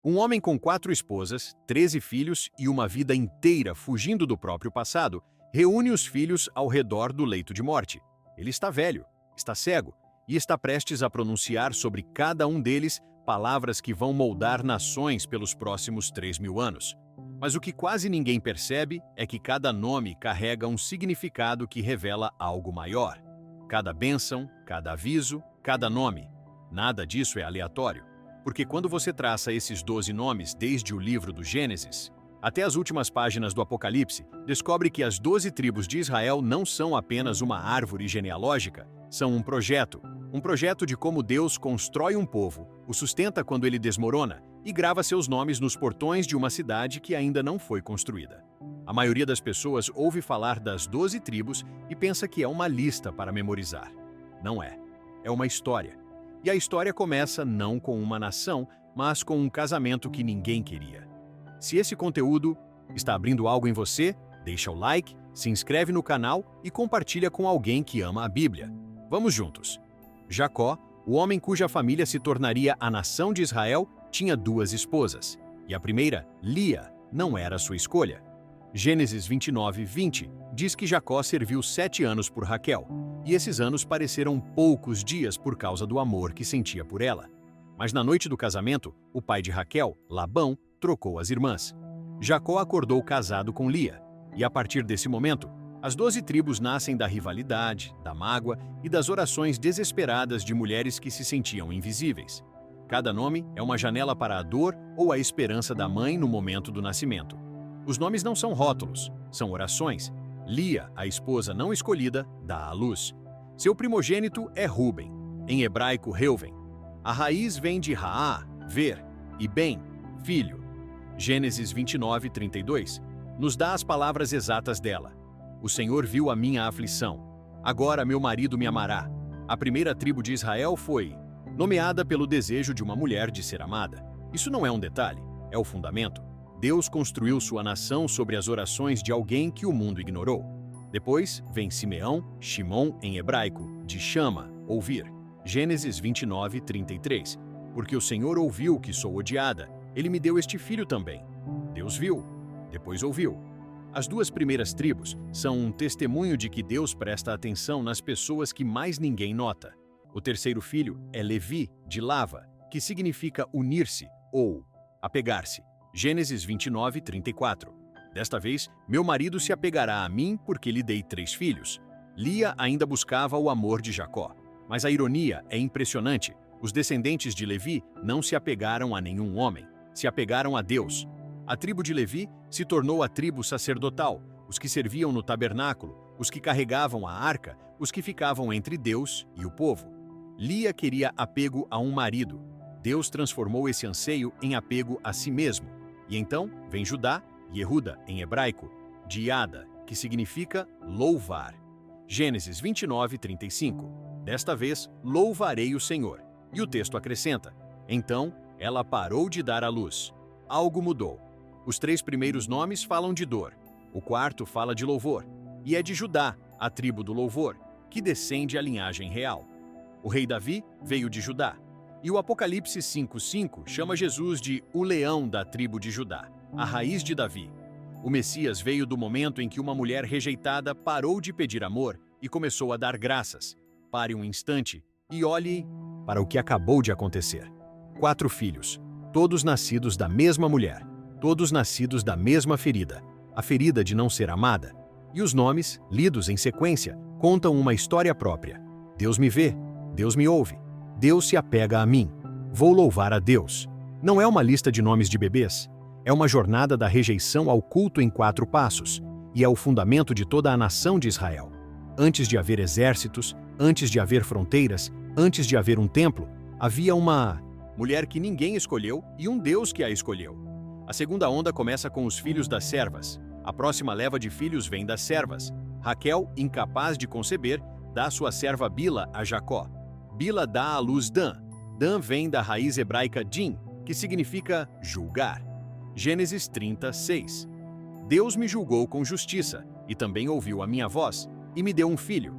Um homem com 4 esposas, 13 filhos e uma vida inteira fugindo do próprio passado, reúne os filhos ao redor do leito de morte. Ele está velho, está cego e está prestes a pronunciar sobre cada um deles palavras que vão moldar nações pelos próximos 3.000 anos. Mas o que quase ninguém percebe é que cada nome carrega um significado que revela algo maior. Cada bênção, cada aviso, cada nome. Nada disso é aleatório. Porque quando você traça esses 12 nomes desde o livro do Gênesis até as últimas páginas do Apocalipse, descobre que as 12 tribos de Israel não são apenas uma árvore genealógica, são um projeto de como Deus constrói um povo, o sustenta quando ele desmorona e grava seus nomes nos portões de uma cidade que ainda não foi construída. A maioria das pessoas ouve falar das 12 tribos e pensa que é uma lista para memorizar. Não é. É uma história. E a história começa não com uma nação, mas com um casamento que ninguém queria. Se esse conteúdo está abrindo algo em você, deixa o like, se inscreve no canal e compartilha com alguém que ama a Bíblia. Vamos juntos. Jacó, o homem cuja família se tornaria a nação de Israel, tinha 2 esposas. E a primeira, Lia, não era sua escolha. Gênesis 29:20 diz que Jacó serviu 7 anos por Raquel, e esses anos pareceram poucos dias por causa do amor que sentia por ela. Mas na noite do casamento, o pai de Raquel, Labão, trocou as irmãs. Jacó acordou casado com Lia, e a partir desse momento, as 12 tribos nascem da rivalidade, da mágoa e das orações desesperadas de mulheres que se sentiam invisíveis. Cada nome é uma janela para a dor ou a esperança da mãe no momento do nascimento. Os nomes não são rótulos, são orações. Lia, a esposa não escolhida, dá à luz. Seu primogênito é Ruben, em hebraico Reuven. A raiz vem de Raá, ver, e Ben, filho. Gênesis 29:32 nos dá as palavras exatas dela. O Senhor viu a minha aflição. Agora meu marido me amará. A primeira tribo de Israel foi nomeada pelo desejo de uma mulher de ser amada. Isso não é um detalhe, é o fundamento. Deus construiu sua nação sobre as orações de alguém que o mundo ignorou. Depois vem Simeão, Shimon em hebraico, de chama, ouvir. Gênesis 29:33. Porque o Senhor ouviu que sou odiada, ele me deu este filho também. Deus viu, depois ouviu. As 2 primeiras tribos são um testemunho de que Deus presta atenção nas pessoas que mais ninguém nota. O terceiro filho é Levi, de Lava, que significa unir-se ou apegar-se. Gênesis 29:34. Desta vez, meu marido se apegará a mim porque lhe dei 3 filhos. Lia ainda buscava o amor de Jacó. Mas a ironia é impressionante. Os descendentes de Levi não se apegaram a nenhum homem, se apegaram a Deus. A tribo de Levi se tornou a tribo sacerdotal, os que serviam no tabernáculo, os que carregavam a arca, os que ficavam entre Deus e o povo. Lia queria apego a um marido. Deus transformou esse anseio em apego a si mesmo. E então vem Judá, Yehuda em hebraico, Diada, que significa louvar. Gênesis 29:35. Desta vez, louvarei o Senhor. E o texto acrescenta, então ela parou de dar à luz. Algo mudou. Os 3 primeiros nomes falam de dor. O quarto fala de louvor. E é de Judá, a tribo do louvor, que descende a linhagem real. O rei Davi veio de Judá. E o Apocalipse 5:5 chama Jesus de o leão da tribo de Judá, a raiz de Davi. O Messias veio do momento em que uma mulher rejeitada parou de pedir amor e começou a dar graças. Pare um instante e olhe para o que acabou de acontecer. 4 filhos, todos nascidos da mesma mulher, todos nascidos da mesma ferida, a ferida de não ser amada. E os nomes, lidos em sequência, contam uma história própria. Deus me vê, Deus me ouve. Deus se apega a mim. Vou louvar a Deus. Não é uma lista de nomes de bebês. É uma jornada da rejeição ao culto em 4 passos. E é o fundamento de toda a nação de Israel. Antes de haver exércitos, antes de haver fronteiras, antes de haver um templo, havia uma mulher que ninguém escolheu e um Deus que a escolheu. A segunda onda começa com os filhos das servas. A próxima leva de filhos vem das servas. Raquel, incapaz de conceber, dá sua serva Bila a Jacó. Bila dá à luz Dan. Dan vem da raiz hebraica din, que significa julgar. Gênesis 30:6. Deus me julgou com justiça, e também ouviu a minha voz, e me deu um filho.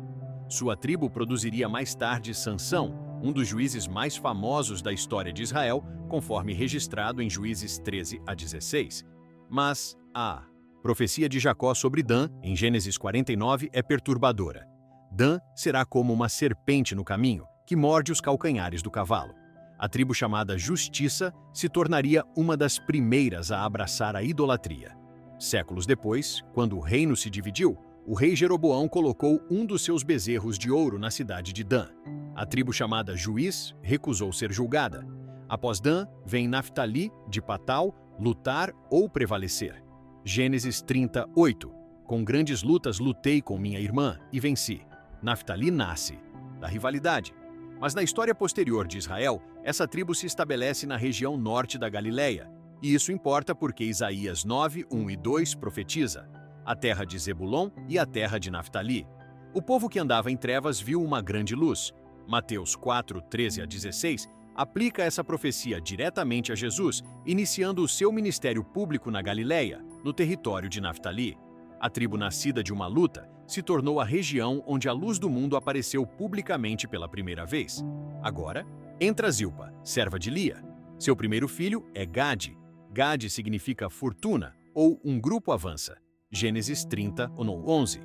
Sua tribo produziria mais tarde Sansão, um dos juízes mais famosos da história de Israel, conforme registrado em Juízes 13 a 16. Mas a profecia de Jacó sobre Dan, em Gênesis 49, é perturbadora. Dan será como uma serpente no caminho, que morde os calcanhares do cavalo. A tribo chamada Justiça se tornaria uma das primeiras a abraçar a idolatria. Séculos depois, quando o reino se dividiu, o rei Jeroboão colocou um dos seus bezerros de ouro na cidade de Dan. A tribo chamada Juiz recusou ser julgada. Após Dan, vem Naftali, de Patal, lutar ou prevalecer. Gênesis 38. Com grandes lutas lutei com minha irmã e venci. Naftali nasce da rivalidade. Mas na história posterior de Israel, essa tribo se estabelece na região norte da Galileia. E isso importa porque Isaías 9, 1 e 2 profetiza a terra de Zebulon e a terra de Naftali. O povo que andava em trevas viu uma grande luz. Mateus 4, 13 a 16 aplica essa profecia diretamente a Jesus, iniciando o seu ministério público na Galileia, no território de Naftali. A tribo nascida de uma luta se tornou a região onde a luz do mundo apareceu publicamente pela primeira vez. Agora, entra Zilpa, serva de Lia. Seu primeiro filho é Gade. Gade significa fortuna, ou um grupo avança. Gênesis 30, 11.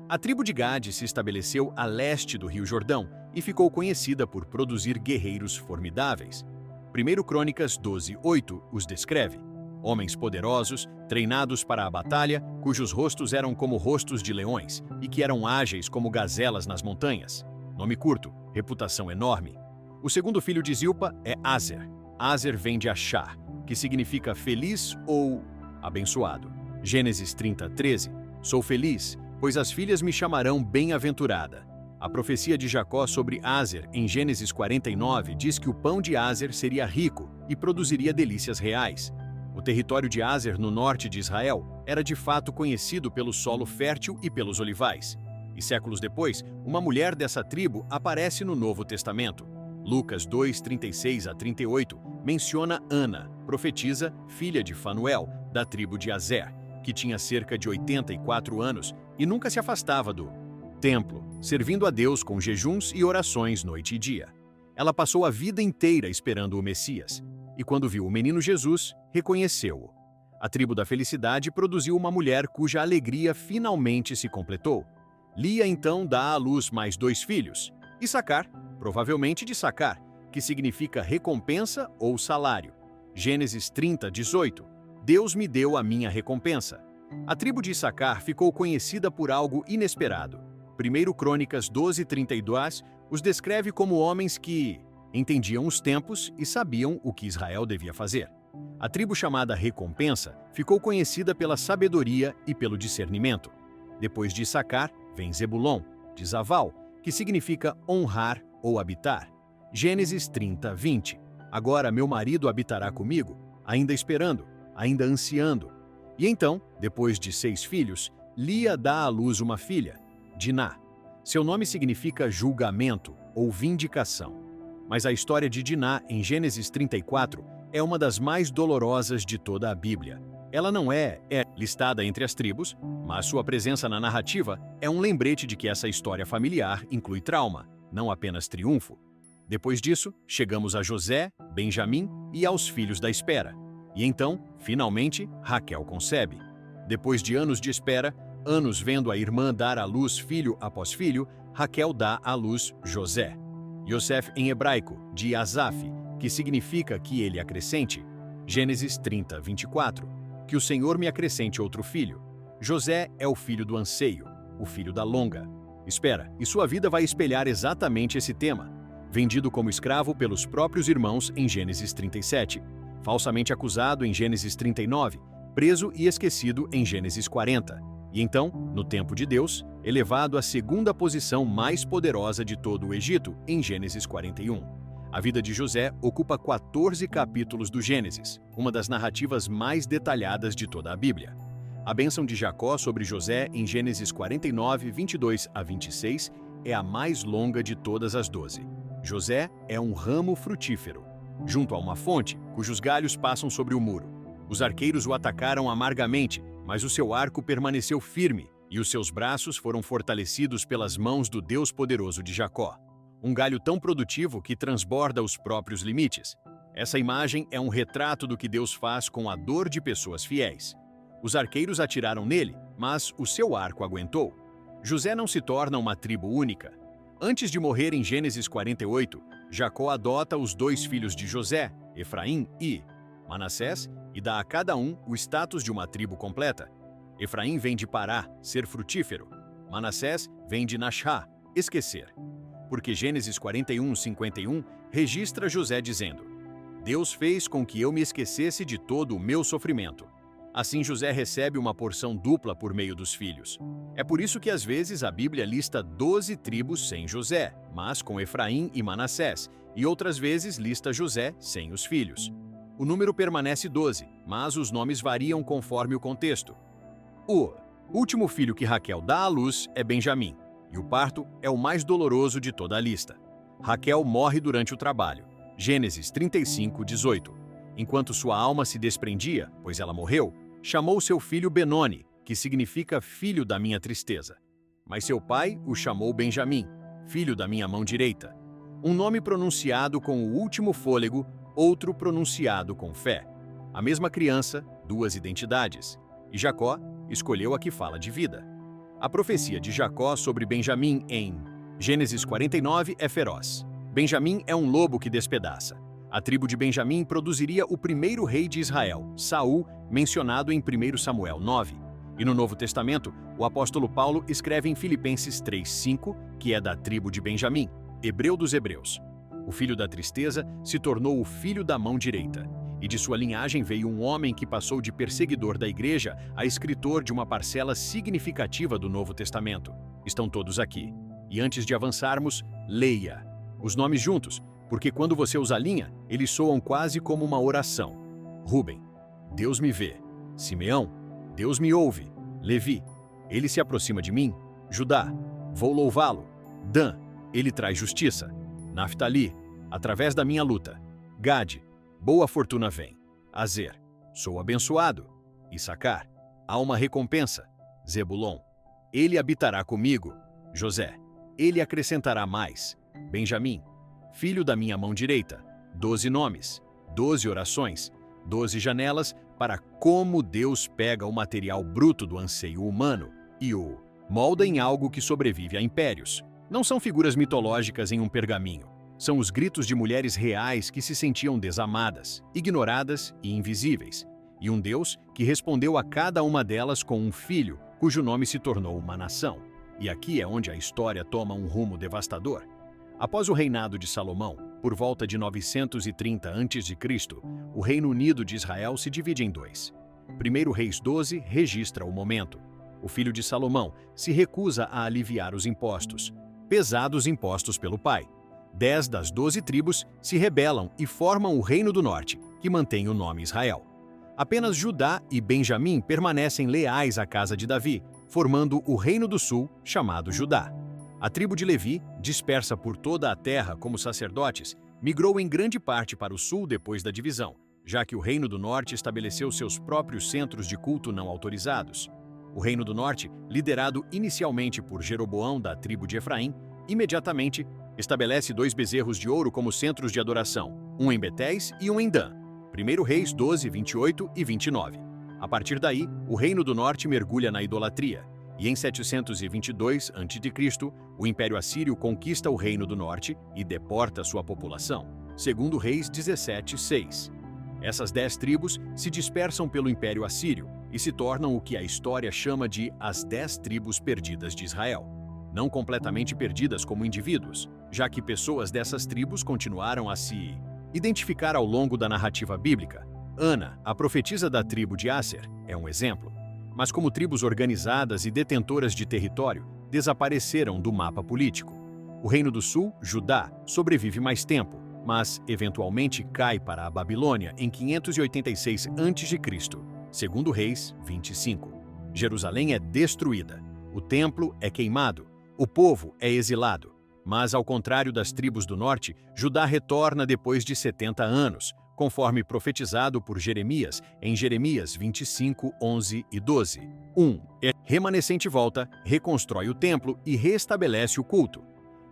A tribo de Gade se estabeleceu a leste do Rio Jordão e ficou conhecida por produzir guerreiros formidáveis. 1 Crônicas 12, 8 os descreve. Homens poderosos, treinados para a batalha, cujos rostos eram como rostos de leões e que eram ágeis como gazelas nas montanhas. Nome curto, reputação enorme. O segundo filho de Zilpa é Azer. Azer vem de Achar, que significa feliz ou abençoado. Gênesis 30, 13. Sou feliz, pois as filhas me chamarão bem-aventurada. A profecia de Jacó sobre Azer, em Gênesis 49, diz que o pão de Azer seria rico e produziria delícias reais. O território de Azer, no norte de Israel, era de fato conhecido pelo solo fértil e pelos olivais. E séculos depois, uma mulher dessa tribo aparece no Novo Testamento. Lucas 2, 36 a 38 menciona Ana, profetisa, filha de Fanuel, da tribo de Azer, que tinha cerca de 84 anos e nunca se afastava do templo, servindo a Deus com jejuns e orações noite e dia. Ela passou a vida inteira esperando o Messias, e quando viu o menino Jesus, reconheceu-o. A tribo da felicidade produziu uma mulher cuja alegria finalmente se completou. Lia então dá à luz mais 2 filhos, Issacar, provavelmente de sacar, que significa recompensa ou salário. Gênesis 30, 18. Deus me deu a minha recompensa. A tribo de Issacar ficou conhecida por algo inesperado. 1 Crônicas 12, 32 os descreve como homens que entendiam os tempos e sabiam o que Israel devia fazer. A tribo chamada Recompensa ficou conhecida pela sabedoria e pelo discernimento. Depois de Issacar, vem Zebulon, de Zaval, que significa honrar ou habitar. Gênesis 30, 20. Agora meu marido habitará comigo, ainda esperando, ainda ansiando. E então, depois de 6 filhos, Lia dá à luz uma filha, Diná. Seu nome significa julgamento ou vindicação. Mas a história de Diná, em Gênesis 34, é uma das mais dolorosas de toda a Bíblia. Ela não é listada entre as tribos, mas sua presença na narrativa é um lembrete de que essa história familiar inclui trauma, não apenas triunfo. Depois disso, chegamos a José, Benjamim e aos filhos da espera. E então, finalmente, Raquel concebe. Depois de anos de espera, anos vendo a irmã dar à luz filho após filho, Raquel dá à luz José. Yosef em hebraico, de Asaf, que significa que ele acrescente. Gênesis 30, 24. Que o Senhor me acrescente outro filho. José é o filho do anseio, o filho da longa. Espera, e sua vida vai espelhar exatamente esse tema. Vendido como escravo pelos próprios irmãos em Gênesis 37. Falsamente acusado em Gênesis 39. Preso e esquecido em Gênesis 40. E então, no tempo de Deus, elevado à segunda posição mais poderosa de todo o Egito, em Gênesis 41. A vida de José ocupa 14 capítulos do Gênesis, uma das narrativas mais detalhadas de toda a Bíblia. A bênção de Jacó sobre José em Gênesis 49, 22 a 26 é a mais longa de todas as 12. José é um ramo frutífero, junto a uma fonte, cujos galhos passam sobre o muro. Os arqueiros o atacaram amargamente, mas o seu arco permaneceu firme, e os seus braços foram fortalecidos pelas mãos do Deus poderoso de Jacó. Um galho tão produtivo que transborda os próprios limites. Essa imagem é um retrato do que Deus faz com a dor de pessoas fiéis. Os arqueiros atiraram nele, mas o seu arco aguentou. José não se torna uma tribo única. Antes de morrer em Gênesis 48, Jacó adota os 2 filhos de José, Efraim e Manassés, e dá a cada um o status de uma tribo completa. Efraim vem de Pará, ser frutífero. Manassés vem de Nashá, esquecer. Porque Gênesis 41:51 registra José dizendo: Deus fez com que eu me esquecesse de todo o meu sofrimento. Assim José recebe uma porção dupla por meio dos filhos. É por isso que às vezes a Bíblia lista 12 tribos sem José, mas com Efraim e Manassés, e outras vezes lista José sem os filhos. O número permanece 12, mas os nomes variam conforme o contexto. O último filho que Raquel dá à luz é Benjamim, e o parto é o mais doloroso de toda a lista. Raquel morre durante o trabalho. Gênesis 35:18. Enquanto sua alma se desprendia, pois ela morreu, chamou seu filho Benoni, que significa filho da minha tristeza. Mas seu pai o chamou Benjamim, filho da minha mão direita. Um nome pronunciado com o último fôlego, outro pronunciado com fé. A mesma criança, 2 identidades. E Jacó escolheu a que fala de vida. A profecia de Jacó sobre Benjamim em Gênesis 49 é feroz. Benjamim é um lobo que despedaça. A tribo de Benjamim produziria o primeiro rei de Israel, Saul, mencionado em 1 Samuel 9. E no Novo Testamento, o apóstolo Paulo escreve em Filipenses 3:5, que é da tribo de Benjamim, hebreu dos hebreus. O filho da tristeza se tornou o filho da mão direita. E de sua linhagem veio um homem que passou de perseguidor da igreja a escritor de uma parcela significativa do Novo Testamento. Estão todos aqui. E antes de avançarmos, leia os nomes juntos, porque quando você os alinha, eles soam quase como uma oração. Rúben, Deus me vê. Simeão, Deus me ouve. Levi, ele se aproxima de mim. Judá, vou louvá-lo. Dan, ele traz justiça. Naftali, através da minha luta. Gade, boa fortuna vem. Azer, sou abençoado. Issacar, há uma recompensa. Zebulon, ele habitará comigo. José, ele acrescentará mais. Benjamim, filho da minha mão direita. 12 nomes, 12 orações, 12 janelas para como Deus pega o material bruto do anseio humano e o molda em algo que sobrevive a impérios. Não são figuras mitológicas em um pergaminho. São os gritos de mulheres reais que se sentiam desamadas, ignoradas e invisíveis. E um Deus que respondeu a cada uma delas com um filho, cujo nome se tornou uma nação. E aqui é onde a história toma um rumo devastador. Após o reinado de Salomão, por volta de 930 a.C., o Reino Unido de Israel se divide em 2. 1 Reis 12 registra o momento. O filho de Salomão se recusa a aliviar os impostos, pesados impostos pelo pai. 10 das 12 tribos se rebelam e formam o Reino do Norte, que mantém o nome Israel. Apenas Judá e Benjamim permanecem leais à casa de Davi, formando o Reino do Sul, chamado Judá. A tribo de Levi, dispersa por toda a terra como sacerdotes, migrou em grande parte para o sul depois da divisão, já que o Reino do Norte estabeleceu seus próprios centros de culto não autorizados. O Reino do Norte, liderado inicialmente por Jeroboão da tribo de Efraim, imediatamente estabelece 2 bezerros de ouro como centros de adoração, um em Betés e um em Dan. 1 Reis 12, 28 e 29. A partir daí, o Reino do Norte mergulha na idolatria. E em 722 a.C., o Império Assírio conquista o Reino do Norte e deporta sua população. 2 Reis 17:6. Essas 10 tribos se dispersam pelo Império Assírio e se tornam o que a história chama de as 10 tribos perdidas de Israel. Não completamente perdidas como indivíduos, já que pessoas dessas tribos continuaram a se identificar ao longo da narrativa bíblica. Ana, a profetisa da tribo de Asser, é um exemplo. Mas como tribos organizadas e detentoras de território, desapareceram do mapa político. O Reino do Sul, Judá, sobrevive mais tempo, mas eventualmente cai para a Babilônia em 586 a.C., 2 Reis 25. Jerusalém é destruída, o templo é queimado, o povo é exilado. Mas, ao contrário das tribos do norte, Judá retorna depois de 70 anos, conforme profetizado por Jeremias em Jeremias 25, 11 e 12. Remanescente volta, reconstrói o templo e restabelece o culto.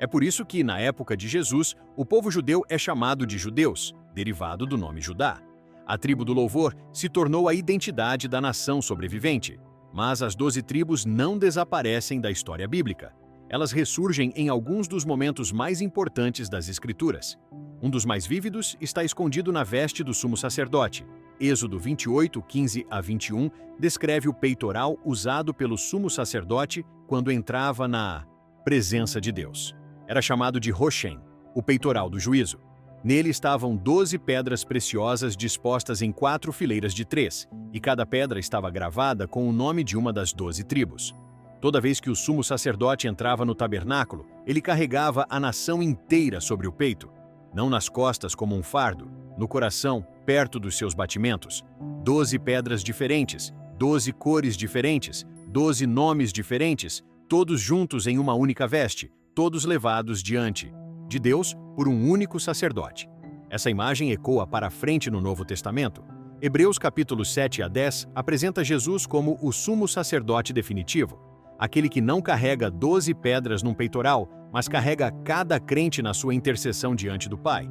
É por isso que, na época de Jesus, o povo judeu é chamado de judeus, derivado do nome Judá. A tribo do louvor se tornou a identidade da nação sobrevivente. Mas as 12 tribos não desaparecem da história bíblica. Elas ressurgem em alguns dos momentos mais importantes das Escrituras. Um dos mais vívidos está escondido na veste do sumo sacerdote. Êxodo 28, 15 a 21 descreve o peitoral usado pelo sumo sacerdote quando entrava na presença de Deus. Era chamado de Roshem, o peitoral do juízo. Nele estavam 12 pedras preciosas dispostas em 4 fileiras de 3, e cada pedra estava gravada com o nome de uma das 12 tribos. Toda vez que o sumo sacerdote entrava no tabernáculo, ele carregava a nação inteira sobre o peito, não nas costas como um fardo, no coração, perto dos seus batimentos. 12 pedras diferentes, 12 cores diferentes, 12 nomes diferentes, todos juntos em uma única veste, todos levados diante de Deus por um único sacerdote. Essa imagem ecoa para frente no Novo Testamento. Hebreus capítulos 7 a 10 apresenta Jesus como o sumo sacerdote definitivo, aquele que não carrega 12 pedras num peitoral, mas carrega cada crente na sua intercessão diante do Pai.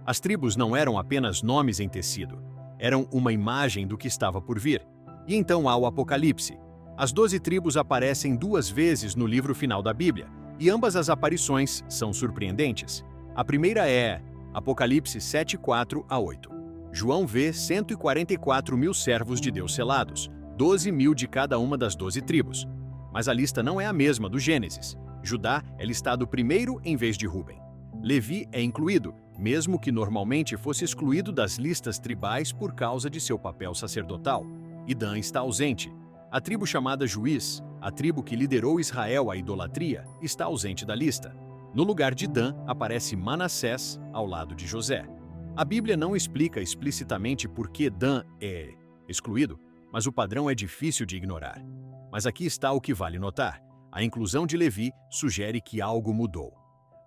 As tribos não eram apenas nomes em tecido, eram uma imagem do que estava por vir. E então há o Apocalipse. As 12 tribos aparecem 2 vezes no livro final da Bíblia, e ambas as aparições são surpreendentes. A primeira é Apocalipse 7, 4 a 8. João vê 144 mil servos de Deus selados, 12 mil de cada uma das 12 tribos. Mas a lista não é a mesma do Gênesis. Judá é listado primeiro em vez de Rúben. Levi é incluído, mesmo que normalmente fosse excluído das listas tribais por causa de seu papel sacerdotal. E Dan está ausente. A tribo chamada Juiz, a tribo que liderou Israel à idolatria, está ausente da lista. No lugar de Dan, aparece Manassés ao lado de José. A Bíblia não explica explicitamente por que Dan é excluído, mas o padrão é difícil de ignorar. Mas aqui está o que vale notar. A inclusão de Levi sugere que algo mudou.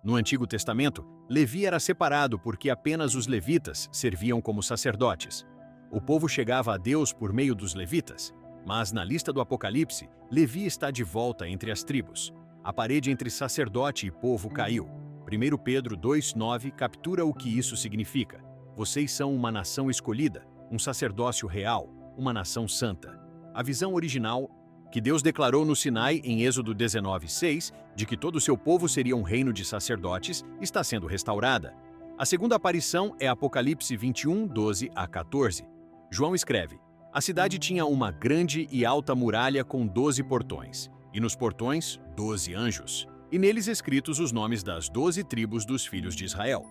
No Antigo Testamento, Levi era separado porque apenas os levitas serviam como sacerdotes. O povo chegava a Deus por meio dos levitas. Mas na lista do Apocalipse, Levi está de volta entre as tribos. A parede entre sacerdote e povo caiu. 1 Pedro 2,9 captura o que isso significa. Vocês são uma nação escolhida, um sacerdócio real, uma nação santa. A visão original que Deus declarou no Sinai em Êxodo 19:6, de que todo o seu povo seria um reino de sacerdotes, está sendo restaurada. A segunda aparição é Apocalipse 21, 12 a 14. João escreve: a cidade tinha uma grande e alta muralha com 12 portões, e nos portões 12 anjos, e neles escritos os nomes das 12 tribos dos filhos de Israel.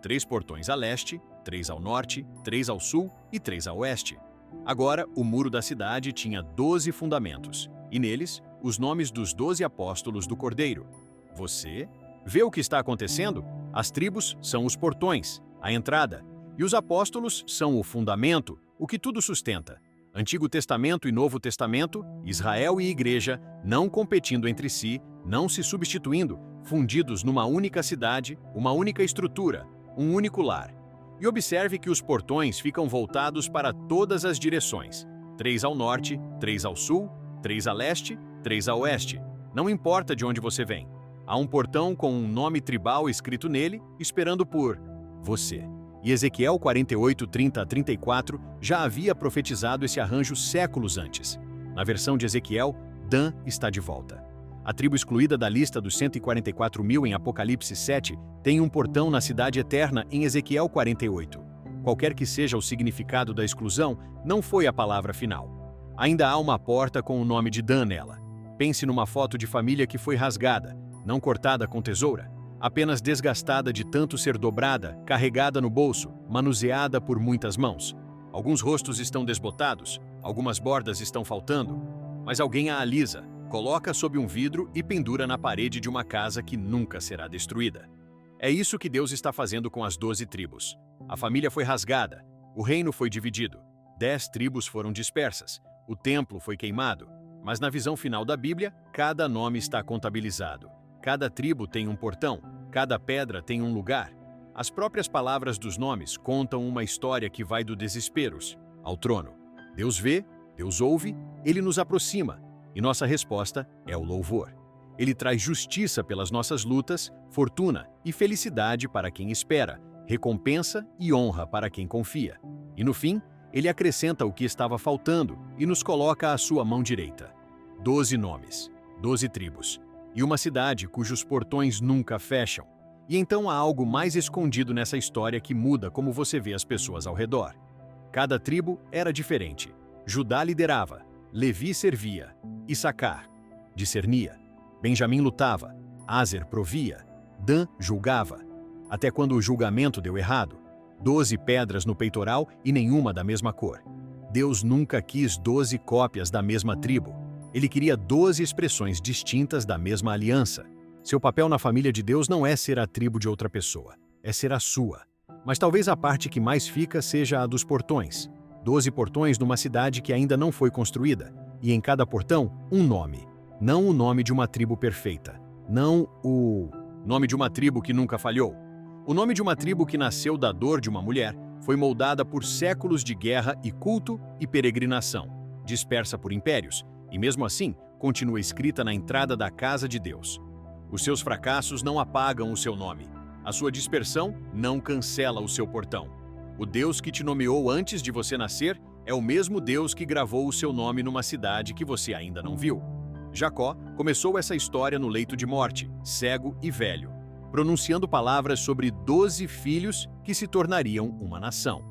3 portões a leste, 3 ao norte, 3 ao sul e 3 a oeste. Agora, o muro da cidade tinha 12 fundamentos, e neles os nomes dos 12 apóstolos do Cordeiro. Você vê o que está acontecendo? As tribos são os portões, a entrada, e os apóstolos são o fundamento, o que tudo sustenta. Antigo Testamento e Novo Testamento, Israel e Igreja, não competindo entre si, não se substituindo, fundidos numa única cidade, uma única estrutura, um único lar. E observe que os portões ficam voltados para todas as direções. 3 ao norte, 3 ao sul, 3 a leste, 3 a oeste. Não importa de onde você vem. Há um portão com um nome tribal escrito nele, esperando por você. E Ezequiel 48, 30 a 34 já havia profetizado esse arranjo séculos antes. Na versão de Ezequiel, Dan está de volta. A tribo excluída da lista dos 144 mil em Apocalipse 7 tem um portão na cidade eterna em Ezequiel 48. Qualquer que seja o significado da exclusão, não foi a palavra final. Ainda há uma porta com o nome de Dan nela. Pense numa foto de família que foi rasgada, não cortada com tesoura, apenas desgastada de tanto ser dobrada, carregada no bolso, manuseada por muitas mãos. Alguns rostos estão desbotados, algumas bordas estão faltando, mas alguém a alisa, coloca sob um vidro e pendura na parede de uma casa que nunca será destruída. É isso que Deus está fazendo com as 12 tribos. A família foi rasgada, o reino foi dividido, 10 tribos foram dispersas, o templo foi queimado, mas na visão final da Bíblia, cada nome está contabilizado. Cada tribo tem um portão, cada pedra tem um lugar. As próprias palavras dos nomes contam uma história que vai do desespero ao trono. Deus vê, Deus ouve, Ele nos aproxima, e nossa resposta é o louvor. Ele traz justiça pelas nossas lutas, fortuna e felicidade para quem espera, recompensa e honra para quem confia. E no fim, ele acrescenta o que estava faltando e nos coloca à sua mão direita. 12 nomes, 12 tribos, e uma cidade cujos portões nunca fecham. E então há algo mais escondido nessa história que muda como você vê as pessoas ao redor. Cada tribo era diferente. Judá liderava, Levi servia, Issacar discernia, Benjamim lutava, Aser provia, Dan julgava. Até quando o julgamento deu errado. 12 pedras no peitoral e nenhuma da mesma cor. Deus nunca quis 12 cópias da mesma tribo. Ele queria 12 expressões distintas da mesma aliança. Seu papel na família de Deus não é ser a tribo de outra pessoa, é ser a sua. Mas talvez a parte que mais fica seja a dos portões. 12 portões numa cidade que ainda não foi construída, e em cada portão, um nome. Não o nome de uma tribo perfeita. Não o nome de uma tribo que nunca falhou. O nome de uma tribo que nasceu da dor de uma mulher, foi moldada por séculos de guerra e culto e peregrinação, dispersa por impérios, e mesmo assim, continua escrita na entrada da casa de Deus. Os seus fracassos não apagam o seu nome. A sua dispersão não cancela o seu portão. O Deus que te nomeou antes de você nascer é o mesmo Deus que gravou o seu nome numa cidade que você ainda não viu. Jacó começou essa história no leito de morte, cego e velho, pronunciando palavras sobre 12 filhos que se tornariam uma nação.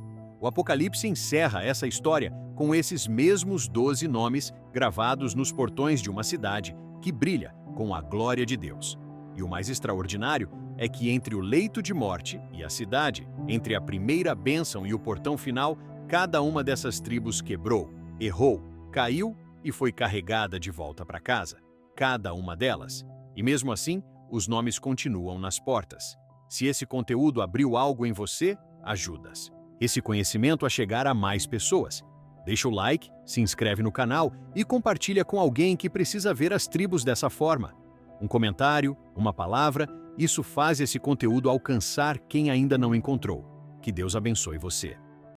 O Apocalipse encerra essa história com esses mesmos 12 nomes gravados nos portões de uma cidade que brilha com a glória de Deus. E o mais extraordinário é que entre o leito de morte e a cidade, entre a primeira bênção e o portão final, cada uma dessas tribos quebrou, errou, caiu e foi carregada de volta para casa. Cada uma delas. E mesmo assim, os nomes continuam nas portas. Se esse conteúdo abriu algo em você, ajuda-as esse conhecimento a chegar a mais pessoas. Deixa o like, se inscreve no canal e compartilha com alguém que precisa ver as tribos dessa forma. Um comentário, uma palavra, isso faz esse conteúdo alcançar quem ainda não encontrou. Que Deus abençoe você.